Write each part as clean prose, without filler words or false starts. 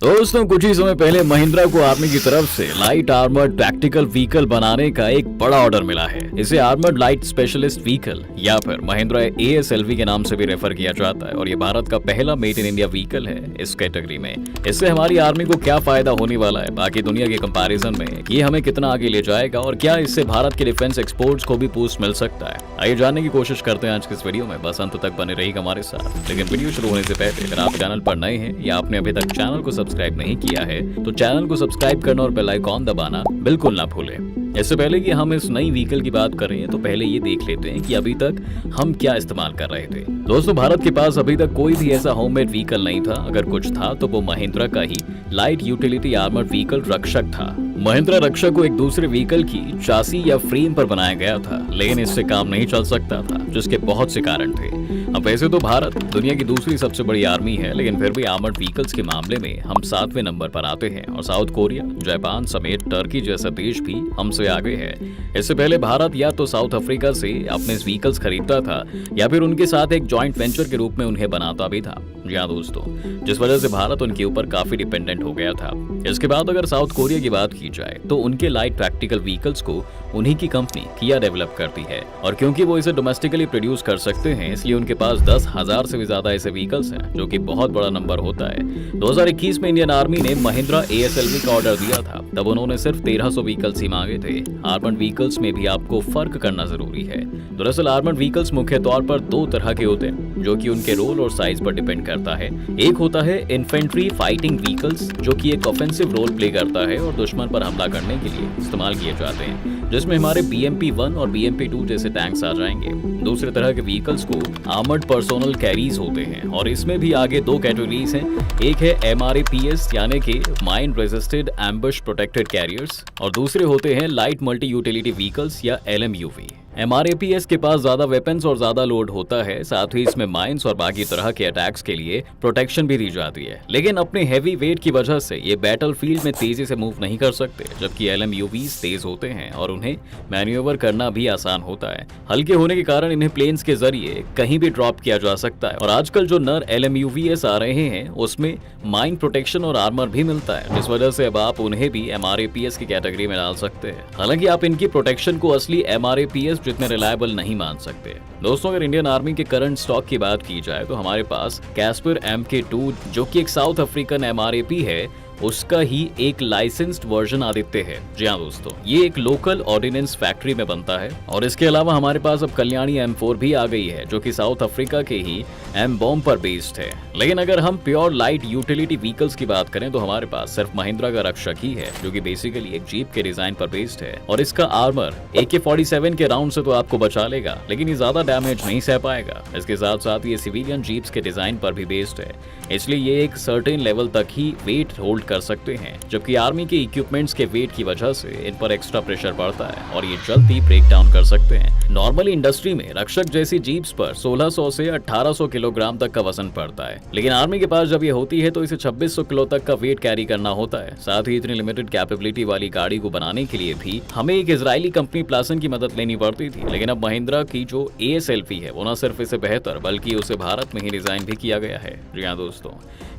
दोस्तों कुछ ही समय पहले महिंद्रा को आर्मी की तरफ से लाइट आर्मर्ड टैक्टिकल व्हीकल बनाने का एक बड़ा ऑर्डर मिला है। इसे आर्मर्ड लाइट स्पेशलिस्ट व्हीकल या फिर महिंद्रा ASLV के नाम से भी रेफर किया जाता है और ये भारत का पहला मेड इन इंडिया व्हीकल है इस कैटेगरी में। इससे हमारी आर्मी को क्या फायदा होने वाला है बाकी दुनिया के कंपैरिजन में, ये हमें कितना आगे ले जाएगा और क्या इससे भारत के डिफेंस एक्सपोर्ट्स को भी बूस्ट मिल सकता है, आइए जानने की कोशिश करते हैं आज के इस वीडियो में। बस अंत तक बने रहिएगा हमारे साथ। लेकिन वीडियो शुरू होने से पहले अगर आप चैनल पर नए हैं या आपने अभी तक चैनल को सब्सक्राइब नहीं किया है तो चैनल को सब्सक्राइब करना और बेल आइकॉन दबाना बिल्कुल ना भूलें। इससे पहले कि हम इस नई व्हीकल की बात करें तो पहले ये देख लेते हैं कि अभी तक हम क्या इस्तेमाल कर रहे थे। दोस्तों भारत के पास अभी तक कोई भी ऐसा होममेड व्हीकल नहीं था, अगर कुछ था तो वो महिंद्रा का ही लाइट यूटिलिटी आर्मर्ड व्हीकल रक्षक था। महिंद्रा रक्षक को एक दूसरे व्हीकल की चासी या फ्रेम पर बनाया गया था, लेकिन इससे काम नहीं चल सकता था जिसके बहुत से कारण थे। अब वैसे तो भारत दुनिया की दूसरी सबसे बड़ी आर्मी है, लेकिन फिर भी आर्मर्ड व्हीकल्स के मामले में हम 7वें नंबर पर आते हैं और साउथ कोरिया, जापान समेत टर्की जैसा देश भी हमसे आगे है। इससे पहले भारत या तो साउथ अफ्रीका से अपने व्हीकल्स खरीदता था या फिर उनके साथ एक जॉइंट वेंचर के रूप में उन्हें बनाता भी था। जी हाँ दोस्तों, जिस वजह से भारत उनके ऊपर काफी डिपेंडेंट हो गया था। इसके बाद अगर साउथ कोरिया की बात की जाए तो उनके लाइट प्रैक्टिकल व्हीकल्स को उन्हीं की कंपनी किया डेवलप करती है और क्योंकि वो इसे डोमेस्टिकली प्रोड्यूस कर सकते हैं इसलिए उनके पास 10,000 से भी ज्यादा ऐसे व्हीकल्स हैं, जो कि बहुत बड़ा नंबर होता है। 2021 में इंडियन आर्मी ने महिंद्रा ASLV का ऑर्डर दिया था, तब उन्होंने सिर्फ 1300 व्हीकल्स ही मांगे थे। आर्मर्ड व्हीकल्स में भी आपको फर्क करना जरूरी है। दरअसल आर्मर्ड व्हीकल्स मुख्य तौर पर दो तरह के होते हैं, जो कि उनके रोल और साइज पर डिपेंड करता है। एक होता है इन्फेंट्री फाइटिंग व्हीकल्स, जो कि एक ऑफेंसिव रोल प्ले करता है और दुश्मन पर हमला करने के लिए इस्तेमाल किए जाते हैं, जिसमें हमारे BMP-1 और BMP-2 जैसे टैंक्स आ जाएंगे। दूसरे तरह के व्हीकल्स को आर्मर्ड पर्सोनल कैरीज होते हैं और इसमें भी आगे दो कैटेगरीज हैं। एक है MRAPS यानी कि mine resisted ambush protected carriers और दूसरे होते हैं लाइट मल्टी यूटिलिटी व्हीकल्स या LMUV। MRAPS के पास ज्यादा वेपन्स और ज्यादा लोड होता है, साथ ही इसमें माइंस और बाकी तरह के अटैक्स के लिए प्रोटेक्शन भी दी जाती है, लेकिन अपने हेवी वेट की वजह से ये बैटलफील्ड में तेजी से मूव नहीं कर सकते, जबकि LMUVs तेज होते हैं और उन्हें मैन्यूवर करना भी आसान होता है। हल्के होने के कारण इन्हें प्लेन्स के जरिए कहीं भी ड्रॉप किया जा सकता है और आजकल जो नर LMUVs आ रहे हैं उसमें माइन प्रोटेक्शन और आर्मर भी मिलता है, जिस वजह से अब आप उन्हें भी MRAPS की कैटेगरी में डाल सकते हैं। हालांकि आप इनकी प्रोटेक्शन को असली MRAPS जितने रिलायबल नहीं मान सकते। दोस्तों अगर इंडियन आर्मी के करंट स्टॉक की बात की जाए तो हमारे पास कैस्पर MK2, जो कि एक साउथ अफ्रीकन MRAP है, उसका ही एक लाइसेंस्ड वर्जन आदित्य है। जी हाँ दोस्तों, ये एक लोकल ऑर्डिनेंस फैक्ट्री में बनता है और इसके अलावा हमारे पास अब कल्याणी M4 भी आ गई है, जो कि साउथ अफ्रीका के ही M-बॉम्ब पर बेस्ड है। लेकिन अगर हम प्योर लाइट यूटिलिटी व्हीकल्स की बात करें तो हमारे पास सिर्फ महिंद्रा का रक्षक ही है, जो कि बेसिकली एक जीप के डिजाइन पर बेस्ड है और इसका आर्मर AK-47 के राउंड से तो आपको बचा लेगा, लेकिन ये ज्यादा डैमेज नहीं सह पाएगा। इसके साथ साथ ये सिविलियन जीप्स के डिजाइन पर भी बेस्ड है, इसलिए ये एक सर्टेन लेवल तक ही वेट होल्ड कर सकते हैं, जबकि आर्मी के इक्विपमेंट्स के वेट की वजह से इन पर एक्स्ट्रा प्रेशर पड़ता है और ये जल्दी ब्रेक डाउन कर सकते हैं। नॉर्मली इंडस्ट्री में रक्षक जैसी जीप्स पर 1600 से 1800 किलोग्राम तक का वजन पड़ता है, लेकिन आर्मी के पास जब ये होती है तो इसे 2600 किलो तक का वेट कैरी करना होता है। साथ ही इतनी लिमिटेड कैपेबिलिटी वाली गाड़ी को बनाने के लिए भी हमें एक इजरायली कंपनी प्लासन की मदद लेनी पड़ती थी, लेकिन अब महिंद्रा की जो ASLV है वो न सिर्फ इसे बेहतर बल्कि उसे भारत में ही डिजाइन भी किया गया है। जी हाँ दोस्तों,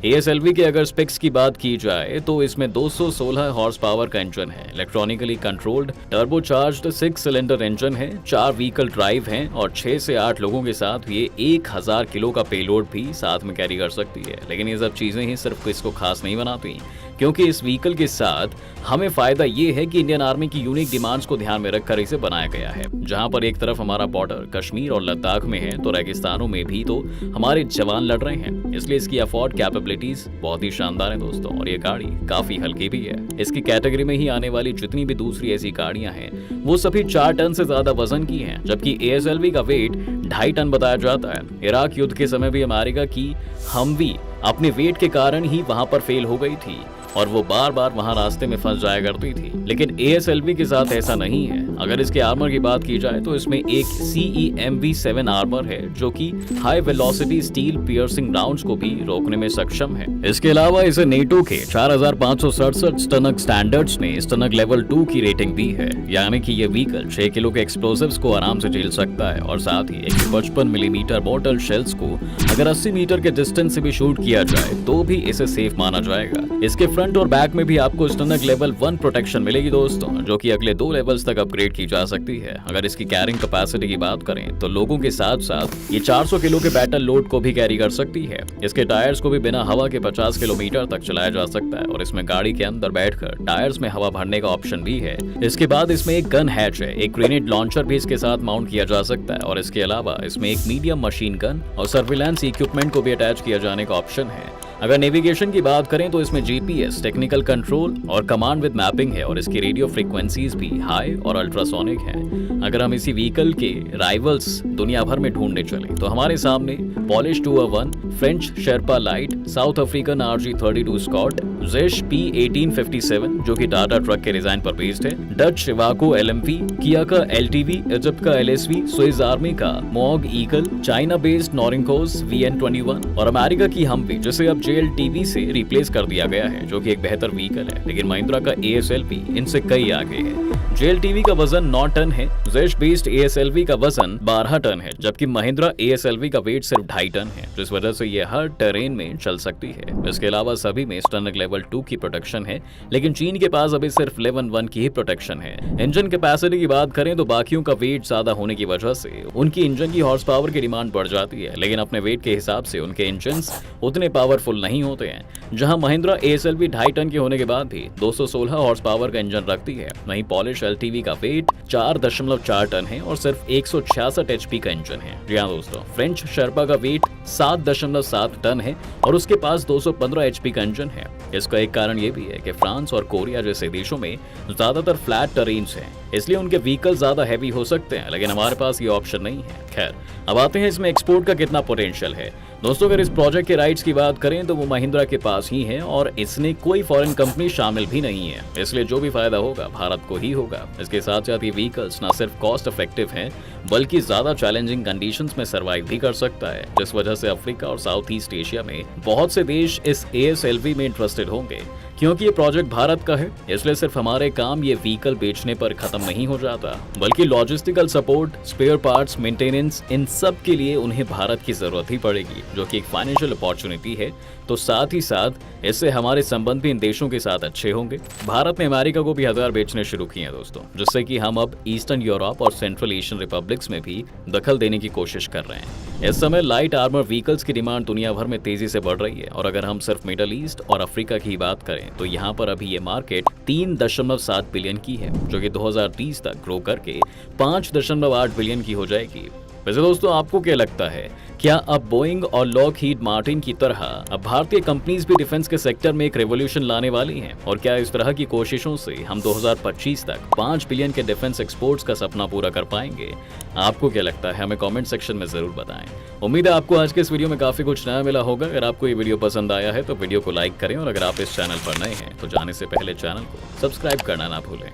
ASLV के अगर स्पेक्स की बात की जाए तो इसमें 216 हॉर्स पावर का इंजन है, electronically controlled turbocharged 6 cylinder engine है, 4 व्हीकल ड्राइव हैं और 6 से 8 लोगों के साथ ये 1000 किलो का पेलोड भी साथ में कैरी कर सकती है। लेकिन ये सब चीजें ही सिर्फ इसको खास नहीं बनाती, क्योंकि इस व्हीकल के साथ हमें फायदा ये है कि इंडियन आर्मी की यूनिक डिमांड्स को ध्यान में रखकर इसे बनाया गया है। जहां पर एक तरफ हमारा बॉर्डर कश्मीर और लद्दाख में है तो रेगिस्तानों में भी तो हमारे जवान लड़ रहे हैं, इसलिए इसकी अफोर्ड कैपेबिलिटीज बहुत ही शानदार है दोस्तों और ये गाड़ी काफी हल्की भी है। इसकी कैटेगरी में ही आने वाली जितनी भी दूसरी ऐसी गाड़ियां हैं वो सभी 4 टन से ज्यादा वजन की हैं, जबकि ASLV का वेट 2.5 टन बताया जाता है। इराक युद्ध के समय भी अमेरिका की हमवी अपने वेट के कारण ही वहां पर फेल हो गई थी और वो बार बार वहां रास्ते में फंस जाया करती थी, लेकिन ASLV के साथ ऐसा नहीं है। अगर इसके आर्मर की बात की जाए तो इसमें एक CEMV-7 आर्मर है, जो कि high velocity steel piercing rounds को भी रोकने में सक्षम है। इसके अलावा इसे नेटो के 4567 स्टनक स्टैंडर्ड्स ने स्टनक लेवल 2 की रेटिंग दी है, यानी कि ये व्हीकल 6 किलो के एक्सप्लोसिव्स को आराम से झेल सकता है और साथ ही 155 मिलीमीटर मोर्टल शेल्स को अगर 80 मीटर के डिस्टेंस से भी शूट किया किया जाए तो भी इसे सेफ माना जाएगा। इसके फ्रंट और बैक में भी आपको स्टनक लेवल 1 प्रोटेक्शन मिलेगी दोस्तों, जो कि अगले 2 लेवल्स तक अपग्रेड की जा सकती है। अगर इसकी कैरिंग कैपेसिटी की बात करें तो लोगों के साथ साथ ये 400 किलो के बैटल लोड को भी कैरी कर सकती है। इसके टायर्स को भी बिना हवा के 50 किलोमीटर तक चलाया जा सकता है और इसमें गाड़ी के अंदर बैठकर टायर्स में हवा भरने का ऑप्शन भी है। इसके बाद इसमें एक गन हैच है, एक ग्रेनेड लॉन्चर भी इसके साथ माउंट किया जा सकता है और इसके अलावा इसमें एक मीडियम मशीन गन और सर्विलांस इक्विपमेंट को भी अटैच किया जाने का ऑप्शन है। अगर नेविगेशन की बात करें तो इसमें जीपीएस, टेक्निकल कंट्रोल और कमांड विद मैपिंग है और इसकी रेडियो फ्रीक्वेंसीज भी हाई और अल्ट्रासोनिक है। अगर हम इसी व्हीकल के राइवल्स दुनिया भर में ढूंढने चले तो हमारे सामने Polish 201, French Sherpa light, south African RG32 Scout, जेश P1857 जो कि टाटा ट्रक के डिजाइन पर बेस्ड है, डच शिवाको LMV, किया का LTV, इजिप्ट का LSV, स्विस आर्मी का Mowag Eagle, China based Norinco's VN21 और अमेरिका की हमवी जिसे अब JLTV से रिप्लेस कर दिया गया है, जो कि एक बेहतर व्हीकल है। लेकिन महिंद्रा का ASLV इनसे कई आगे है। JLTV का वजन 9 टन है, जेश बेस्ड ASLV का वजन 12 टन है, जबकि महिंद्रा ASLV का वेट सिर्फ 2.5 टन है, जिस वजह से ये हर टेरेन में चल सकती है। इसके अलावा सभी में स्टनक लेवल 2 की प्रोटेक्शन है, लेकिन चीन के पास अभी सिर्फ लेवल 1 की ही प्रोटेक्शन है। इंजन कैपेसिटी की बात करें तो बाकियों का वेट ज्यादा होने की वजह से उनकी इंजन की हॉर्स पावर की डिमांड बढ़ जाती है, लेकिन अपने वेट के हिसाब से उनके इंजन उतने पावरफुल नहीं होते हैं। जहां महिंद्रा ASLV 2.5 टन के होने के बाद भी 216 हॉर्स पावर का इंजन रखती है, वहीं पॉलिश LTV का वेट 4.4 टन है और सिर्फ 166 HP का इंजन है। जी हाँ दोस्तों, फ्रेंच शेरपा का वेट 7.7 टन है और उसके पास 215 HP का इंजन है। इसका एक कारण ये भी है कि फ्रांस और कोरिया जैसे देशों में ज्यादातर फ्लैट टेरेन्स हैं, इसलिए उनके व्हीकल ज्यादा हैवी हो सकते हैं, लेकिन हमारे पास ये ऑप्शन नहीं है। खैर, अब आते हैं इसमें एक्सपोर्ट का कितना पोटेंशियल है। दोस्तों, अगर इस प्रोजेक्ट के राइट्स की बात करें तो वो महिंद्रा के पास ही है और इसने कोई फॉरेन कंपनी शामिल भी नहीं है, इसलिए जो भी फायदा होगा भारत को ही होगा। इसके साथ साथ ये व्हीकल्स न सिर्फ कॉस्ट इफेक्टिव हैं बल्कि ज्यादा चैलेंजिंग कंडीशंस में सर्वाइव भी कर सकता है, जिस वजह से अफ्रीका और साउथ ईस्ट एशिया में बहुत से देश इस ASLV में इंटरेस्टेड होंगे। क्योंकि ये प्रोजेक्ट भारत का है, इसलिए सिर्फ हमारे काम ये व्हीकल बेचने पर खत्म नहीं हो जाता, बल्कि logistical support, spare parts, maintenance, इन सब के लिए उन्हें भारत की जरूरत ही पड़ेगी, जो कि एक फाइनेंशियल अपॉर्चुनिटी है। तो साथ ही साथ इससे हमारे संबंध भी इन देशों के साथ अच्छे होंगे। भारत ने अमेरिका को भी हथियार बेचने शुरू किए हैं दोस्तों, जिससे कि हम अब ईस्टर्न यूरोप और सेंट्रल एशियन रिपब्लिक्स में भी दखल देने की कोशिश कर रहे हैं। इस समय लाइट आर्मर व्हीकल्स की डिमांड दुनिया भर में तेजी से बढ़ रही है और अगर हम सिर्फ मिडल ईस्ट और अफ्रीका की बात करें तो यहाँ पर अभी ये मार्केट 3.7 बिलियन की है, जो कि 2030 तक ग्रो करके 5.8 बिलियन की हो जाएगी। वैसे दोस्तों, आपको क्या लगता है, क्या अब बोइंग और लॉकहीड मार्टिन की तरह अब भारतीय कंपनीज भी डिफेंस के सेक्टर में एक रेवोल्यूशन लाने वाली हैं? और क्या इस तरह की कोशिशों से हम 2025 तक 5 बिलियन के डिफेंस एक्सपोर्ट्स का सपना पूरा कर पाएंगे? आपको क्या लगता है, हमें कमेंट सेक्शन में जरूर बताएं। उम्मीद है आपको आज के इस वीडियो में काफी कुछ नया मिला होगा। अगर आपको ये वीडियो पसंद आया है तो वीडियो को लाइक करें और अगर आप इस चैनल पर नए हैं तो जाने से पहले चैनल को सब्सक्राइब करना ना भूलें।